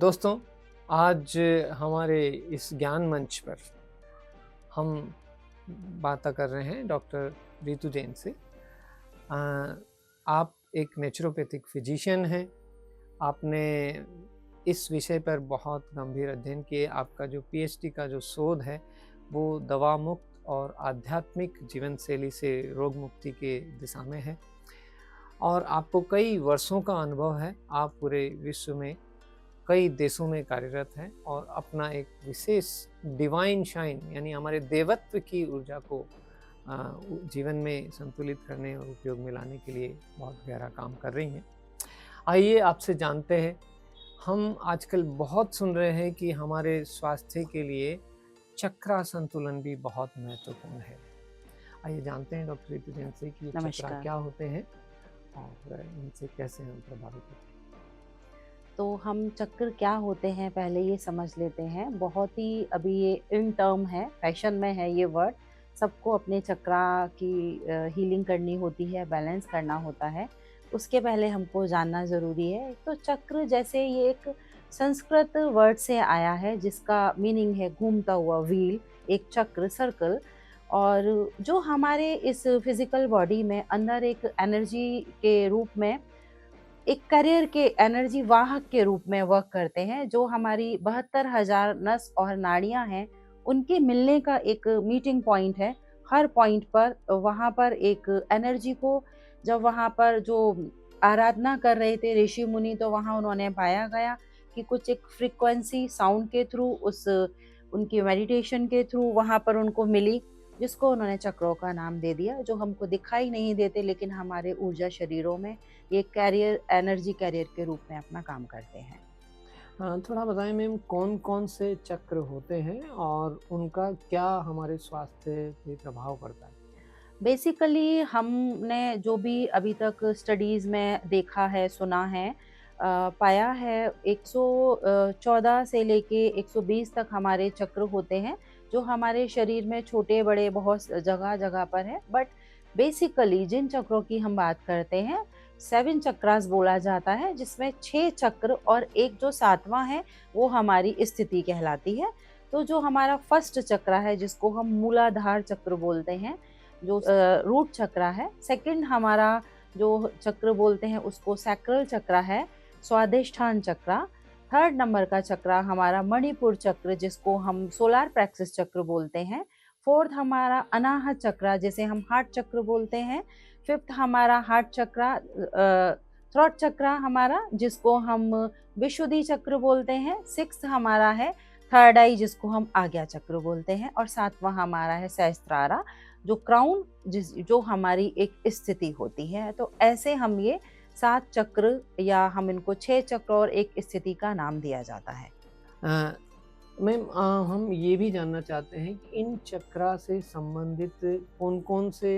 दोस्तों, आज हमारे इस ज्ञान मंच पर हम बातें कर रहे हैं डॉक्टर रितु जैन से। आप एक नेचुरोपैथिक फिजिशियन हैं। आपने इस विषय पर बहुत गंभीर अध्ययन किए। आपका जो पीएचडी का जो शोध है वो दवा मुक्त और आध्यात्मिक जीवन शैली से रोग मुक्ति के दिशा में है और आपको कई वर्षों का अनुभव है। आप पूरे विश्व में कई देशों में कार्यरत हैं और अपना एक विशेष डिवाइन शाइन यानी हमारे देवत्व की ऊर्जा को जीवन में संतुलित करने और उपयोग में लाने के लिए बहुत गहरा काम कर रही हैं। आइए आपसे जानते हैं। हम आजकल बहुत सुन रहे हैं कि हमारे स्वास्थ्य के लिए चक्रा संतुलन भी बहुत महत्वपूर्ण है। आइए जानते हैं डॉक्टर रितु जैन से कि ये चक्रा क्या होते हैं और इनसे कैसे हम प्रभावित होते हैं। तो हम चक्र क्या होते हैं पहले ये समझ लेते हैं। बहुत ही अभी ये इन टर्म है, फैशन में है ये वर्ड। सबको अपने चक्रा की हीलिंग करनी होती है, बैलेंस करना होता है। उसके पहले हमको जानना ज़रूरी है। तो चक्र जैसे ये एक संस्कृत वर्ड से आया है जिसका मीनिंग है घूमता हुआ व्हील, एक चक्र, सर्कल। और जो हमारे इस फिज़िकल बॉडी में अंदर एक एनर्जी के रूप में, एक करियर के एनर्जी वाहक के रूप में वर्क करते हैं। जो हमारी 72,000 नस और नाड़ियां हैं उनके मिलने का एक मीटिंग पॉइंट है। हर पॉइंट पर वहाँ पर एक एनर्जी को, जब वहाँ पर जो आराधना कर रहे थे ऋषि मुनि, तो वहाँ उन्होंने पाया गया कि कुछ एक फ्रीक्वेंसी साउंड के थ्रू, उस उनकी मेडिटेशन के थ्रू वहाँ पर उनको मिली, जिसको उन्होंने चक्रों का नाम दे दिया। जो हमको दिखाई नहीं देते लेकिन हमारे ऊर्जा शरीरों में ये कैरियर, एनर्जी कैरियर के रूप में अपना काम करते हैं। थोड़ा बताएं मैम, कौन कौन से चक्र होते हैं और उनका क्या हमारे स्वास्थ्य पे प्रभाव पड़ता है? बेसिकली हमने जो भी अभी तक स्टडीज़ में देखा है, सुना है, पाया है 114 से लेके 120 तक हमारे चक्र होते हैं जो हमारे शरीर में छोटे बड़े बहुत जगह जगह पर है। बट बेसिकली जिन चक्रों की हम बात करते हैं, 7 चक्रास बोला जाता है, जिसमें 6 चक्र और एक जो 7वां है वो हमारी स्थिति कहलाती है। तो जो हमारा फर्स्ट चक्र है जिसको हम मूलाधार चक्र बोलते हैं, जो रूट चक्र है। सेकंड हमारा जो चक्र बोलते हैं उसको सैक्रल चक्र है, स्वादिष्ठान चक्र। थर्ड नंबर का चक्र हमारा मणिपुर चक्र, जिसको हम सोलार प्लेक्सस चक्र बोलते हैं। फोर्थ हमारा अनाहत चक्र, जिसे हम हार्ट चक्र बोलते हैं। फिफ्थ हमारा हार्ट चक्र, थ्रोट चक्र हमारा, जिसको हम विशुद्धि चक्र बोलते हैं। सिक्स्थ हमारा है थर्ड आई, जिसको हम आज्ञा चक्र बोलते हैं। और 7वां हमारा है सहस्त्रारा, जो क्राउन, जो हमारी एक स्थिति होती है। तो ऐसे हम ये 7 चक्र, या हम इनको 6 चक्र और एक स्थिति का नाम दिया जाता है। मैम, हम ये भी जानना चाहते हैं कि इन चक्रा से संबंधित कौन कौन से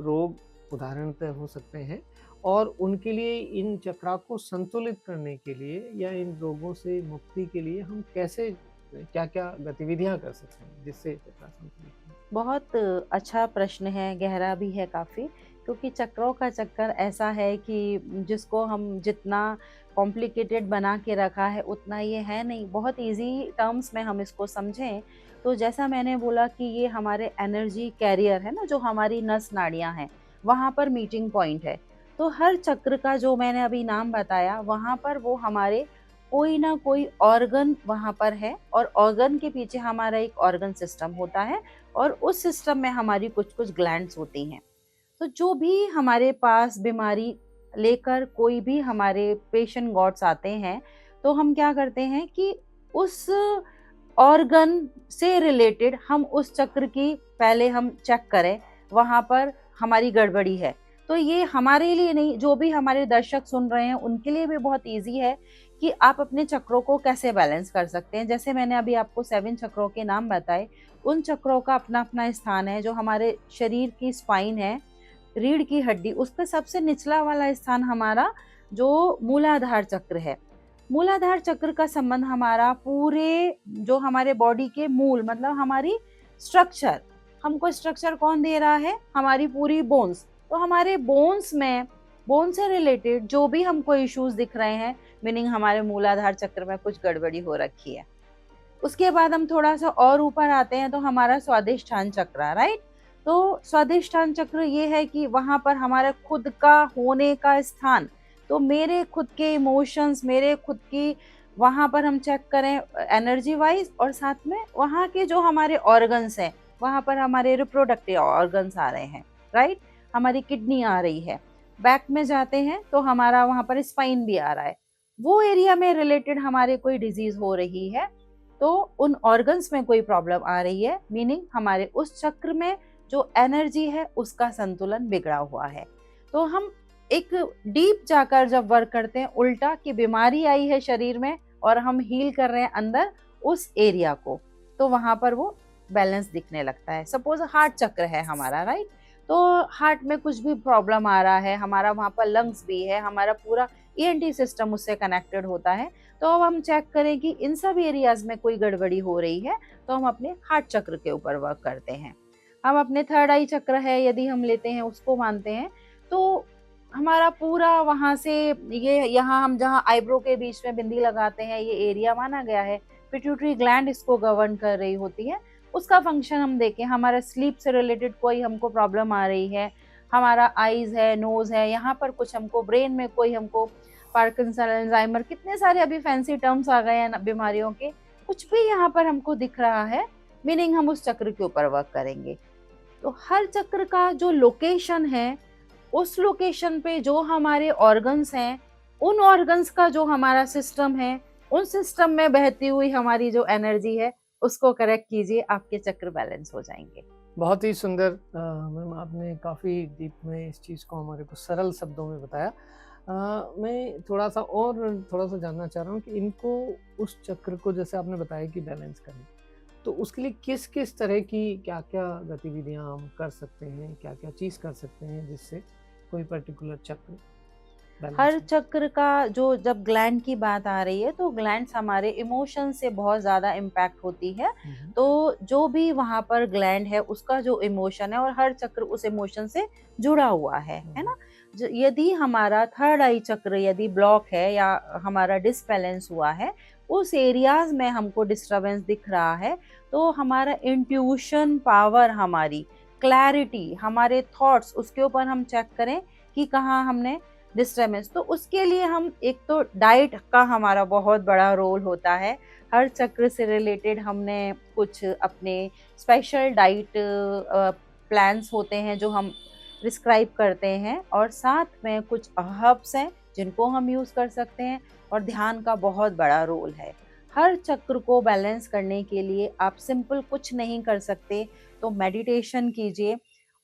रोग उदाहरणतः हो सकते हैं और उनके लिए इन चक्रा को संतुलित करने के लिए या इन रोगों से मुक्ति के लिए हम कैसे, क्या क्या गतिविधियां कर सकते हैं जिससे चक्रा संतुलित हो? बहुत अच्छा प्रश्न है, गहरा भी है काफ़ी। क्योंकि चक्रों का चक्कर ऐसा है कि जिसको हम जितना कॉम्प्लिकेटेड बना के रखा है उतना ये है नहीं। बहुत इजी टर्म्स में हम इसको समझें तो जैसा मैंने बोला कि ये हमारे एनर्जी कैरियर है ना, जो हमारी नस नाड़ियाँ हैं वहाँ पर मीटिंग पॉइंट है। तो हर चक्र का जो मैंने अभी नाम बताया, वहाँ पर वो हमारे कोई ना कोई ऑर्गन वहाँ पर है, और ऑर्गन के पीछे हमारा एक ऑर्गन सिस्टम होता है, और उस सिस्टम में हमारी कुछ कुछ ग्लैंड्स होती हैं। तो जो भी हमारे पास बीमारी लेकर कोई भी हमारे पेशेंट गॉड्स आते हैं, तो हम क्या करते हैं कि उस ऑर्गन से रिलेटेड हम उस चक्र की पहले हम चेक करें, वहाँ पर हमारी गड़बड़ी है। तो ये हमारे लिए नहीं, जो भी हमारे दर्शक सुन रहे हैं उनके लिए भी बहुत ईजी है कि आप अपने चक्रों को कैसे बैलेंस कर सकते हैं। जैसे मैंने अभी आपको 7 चक्रों के नाम बताए, उन चक्रों का अपना अपना स्थान है। जो हमारे शरीर की स्पाइन है, रीढ़ की हड्डी, उसका सबसे निचला वाला स्थान हमारा जो मूलाधार चक्र है। मूलाधार चक्र का संबंध हमारा पूरे जो हमारे बॉडी के मूल, मतलब हमारी स्ट्रक्चर, हमको स्ट्रक्चर कौन दे रहा है, हमारी पूरी बोन्स। तो हमारे बोन्स में, बोन से रिलेटेड जो भी हमको इश्यूज दिख रहे हैं, मीनिंग हमारे मूलाधार चक्र में कुछ गड़बड़ी हो रखी है। उसके बाद हम थोड़ा सा और ऊपर आते हैं तो हमारा स्वादिष्ठान चक्र, राइट। तो स्वादिष्ठान चक्र ये है कि वहां पर हमारा खुद का होने का स्थान, तो मेरे खुद के इमोशंस, मेरे खुद की, वहां पर हम चेक करें एनर्जी वाइज, और साथ में वहां के जो हमारे ऑर्गन्स हैं, वहां पर हमारे रिप्रोडक्टिव ऑर्गन्स आ रहे हैं, राइट। हमारी किडनी आ रही है। बैक में जाते हैं तो हमारा वहां पर स्पाइन भी आ रहा है। वो एरिया में रिलेटेड हमारे कोई डिजीज हो रही है तो उन ऑर्गन्स में कोई प्रॉब्लम आ रही है, मीनिंग हमारे उस चक्र में जो एनर्जी है उसका संतुलन बिगड़ा हुआ है। तो हम एक डीप जाकर जब वर्क करते हैं उल्टा कि बीमारी आई है शरीर में और हम हील कर रहे हैं अंदर उस एरिया को, तो वहां पर वो बैलेंस दिखने लगता है। सपोज हार्ट चक्र है हमारा, राइट। तो हार्ट में कुछ भी प्रॉब्लम आ रहा है, हमारा वहां पर लंग्स भी है, हमारा पूरा ईएनटी सिस्टम उससे कनेक्टेड होता है। तो अब हम चेक करें कि इन सब एरियाज में कोई गड़बड़ी हो रही है तो हम अपने हार्ट चक्र के ऊपर वर्क करते हैं। हम अपने थर्ड आई चक्र है यदि हम लेते हैं, उसको मानते हैं, तो हमारा पूरा वहां से ये यहाँ हम जहाँ आईब्रो के बीच में बिंदी लगाते हैं ये एरिया माना गया है, पिट्यूटरी ग्लैंड इसको गवर्न कर रही होती है। उसका फंक्शन हम देखें, हमारा स्लीप से रिलेटेड कोई हमको प्रॉब्लम आ रही है, हमारा आईज है, नोज है, यहाँ पर कुछ हमको ब्रेन में कोई हमको पार्किंसन, अल्जाइमर, कितने सारे अभी फैंसी टर्म्स आ गए हैं बीमारियों के, कुछ भी यहाँ पर हमको दिख रहा है, मीनिंग हम उस चक्र के ऊपर वर्क करेंगे। तो हर चक्र का जो लोकेशन है, उस लोकेशन पे जो हमारे ऑर्गन्स हैं, उन ऑर्गन्स का जो हमारा सिस्टम है, उन सिस्टम में बहती हुई हमारी जो एनर्जी है उसको करेक्ट कीजिए, आपके चक्र बैलेंस हो जाएंगे। बहुत ही सुंदर मैम, आपने काफ़ी डीप में इस चीज़ को हमारे को सरल शब्दों में बताया। मैं थोड़ा सा जानना चाह रहा हूँ कि इनको, उस चक्र को जैसे आपने बताया कि बैलेंस करें, तो उसके लिए किस किस तरह की क्या क्या गतिविधियाँ हम कर सकते हैं, क्या क्या चीज़ कर सकते हैं जिससे कोई पर्टिकुलर चक्र बैलेंस हर हो? चक्र का जो, जब ग्लैंड की बात आ रही है तो ग्लैंड्स हमारे इमोशन से बहुत ज़्यादा इम्पैक्ट होती है। तो जो भी वहाँ पर ग्लैंड है उसका जो इमोशन है, और हर चक्र उस इमोशन से जुड़ा हुआ है ना। यदि हमारा थर्ड आई चक्र यदि ब्लॉक है या हमारा डिसबैलेंस हुआ है, उस एरियाज में हमको डिस्टरबेंस दिख रहा है, तो हमारा इंट्यूशन पावर, हमारी क्लैरिटी, हमारे थॉट्स, उसके ऊपर हम चेक करें कि कहाँ हमने डिस्टर्बेंस। तो उसके लिए हम, एक तो डाइट का हमारा बहुत बड़ा रोल होता है। हर चक्र से रिलेटेड हमने कुछ अपने स्पेशल डाइट प्लान्स होते हैं जो हम प्रिस्क्राइब करते हैं, और साथ में कुछ हर्ब्स हैं जिनको हम यूज़ कर सकते हैं, और ध्यान का बहुत बड़ा रोल है। हर चक्र को बैलेंस करने के लिए आप सिंपल कुछ नहीं कर सकते, तो मेडिटेशन कीजिए।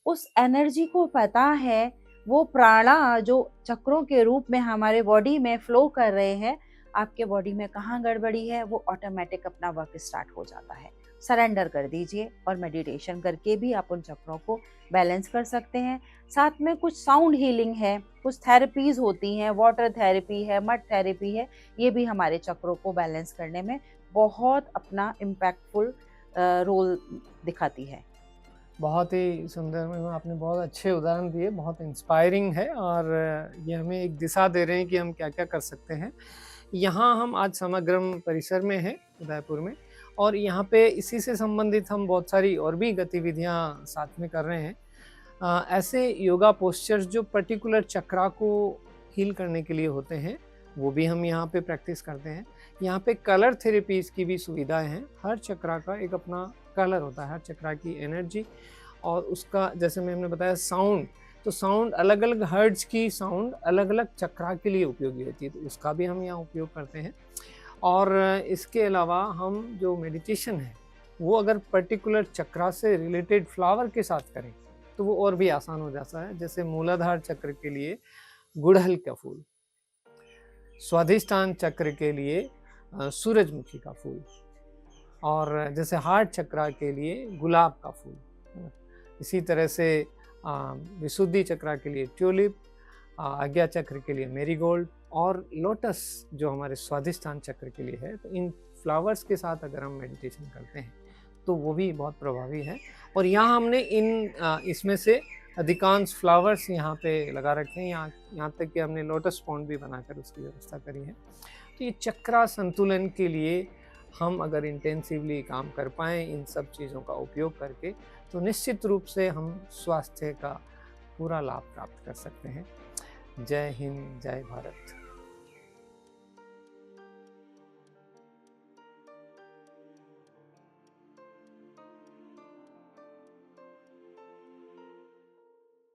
उस एनर्जी को पता है, वो प्राणा जो चक्रों के रूप में हमारे बॉडी में फ्लो कर रहे हैं, आपके बॉडी में कहाँ गड़बड़ी है वो ऑटोमेटिक अपना वर्क स्टार्ट हो जाता है। सरेंडर कर दीजिए, और मेडिटेशन करके भी आप उन चक्रों को बैलेंस कर सकते हैं। साथ में कुछ साउंड हीलिंग है, कुछ थेरेपीज होती हैं, वाटर थेरेपी है, मड थेरेपी है, ये भी हमारे चक्रों को बैलेंस करने में बहुत अपना इम्पैक्टफुल रोल दिखाती है। बहुत ही सुंदर मैम, आपने बहुत अच्छे उदाहरण दिए, बहुत इंस्पायरिंग है, और ये हमें एक दिशा दे रहे हैं कि हम क्या क्या कर सकते हैं। यहाँ हम आज समग्रम परिसर में हैं उदयपुर में, और यहाँ पे इसी से संबंधित हम बहुत सारी और भी गतिविधियाँ साथ में कर रहे हैं। ऐसे योगा पोस्चर्स जो पर्टिकुलर चक्रा को हील करने के लिए होते हैं, वो भी हम यहाँ पे प्रैक्टिस करते हैं। यहाँ पे कलर थेरेपीज़ की भी सुविधाएं हैं। हर चक्रा का एक अपना कलर होता है, हर चक्रा की एनर्जी, और उसका जैसे मैंने बताया साउंड, तो साउंड अलग अलग हर्ट्ज की साउंड अलग अलग चक्रा के लिए उपयोगी होती है, तो उसका भी हम यहाँ उपयोग करते हैं। और इसके अलावा हम जो मेडिटेशन है वो अगर पर्टिकुलर चक्रा से रिलेटेड फ्लावर के साथ करें तो वो और भी आसान हो जाता है। जैसे मूलाधार चक्र के लिए गुड़हल का फूल, स्वाधिष्ठान चक्र के लिए सूरजमुखी का फूल, और जैसे हार्ट चक्रा के लिए गुलाब का फूल, इसी तरह से विशुद्धि चक्रा के लिए ट्यूलिप, आज्ञा चक्र के लिए मेरीगोल्ड, और लोटस जो हमारे स्वाधिष्ठान चक्र के लिए है। तो इन फ्लावर्स के साथ अगर हम मेडिटेशन करते हैं तो वो भी बहुत प्रभावी है। और यहाँ हमने इसमें से अधिकांश फ्लावर्स यहाँ पे लगा रखे हैं, यहाँ यहाँ तक कि हमने लोटस पॉन्ड भी बनाकर उसकी व्यवस्था करी है। तो ये चक्रा संतुलन के लिए हम अगर इंटेंसिवली काम कर पाएँ इन सब चीज़ों का उपयोग करके, तो निश्चित रूप से हम स्वास्थ्य का पूरा लाभ प्राप्त कर सकते हैं। जय हिंद, जय भारत।